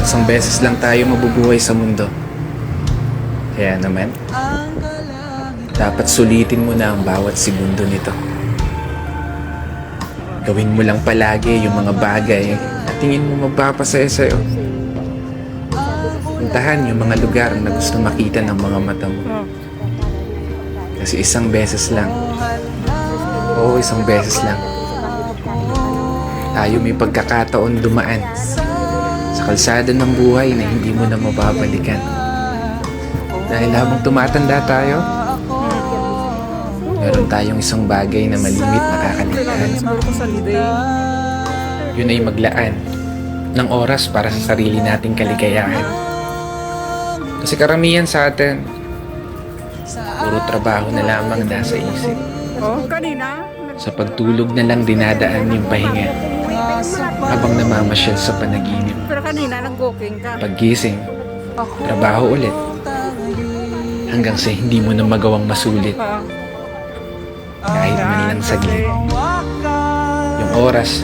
Isang beses lang tayo mabubuhay sa mundo. Kaya naman, dapat sulitin mo na ang bawat segundo nito. Gawin mo lang palagi yung mga bagay na tingin mo magpapasaya sa'yo. Puntahan yung mga lugar na gusto makita ng mga mata mo. Kasi isang beses lang. Oo, isang beses lang. Tayo may pagkakataon dumaan sa kalsada ng buhay na hindi mo na mababalikan. Dahil habang tumatanda tayo, meron tayong isang bagay na malimit nakakaligtaan. Yun ay maglaan ng oras para sa sarili nating kaligayahan. Kasi karamihan sa atin, puro trabaho na lamang nasa isip. Kanina? Sa pagtulog na lang dinadaan yung pahinga habang namamasyal sa panaginip. Pero kanina nag-walking ka. Paggising, trabaho ulit. Hanggang sa hindi mo na magawang masulit kahit man lang saglit. Yung oras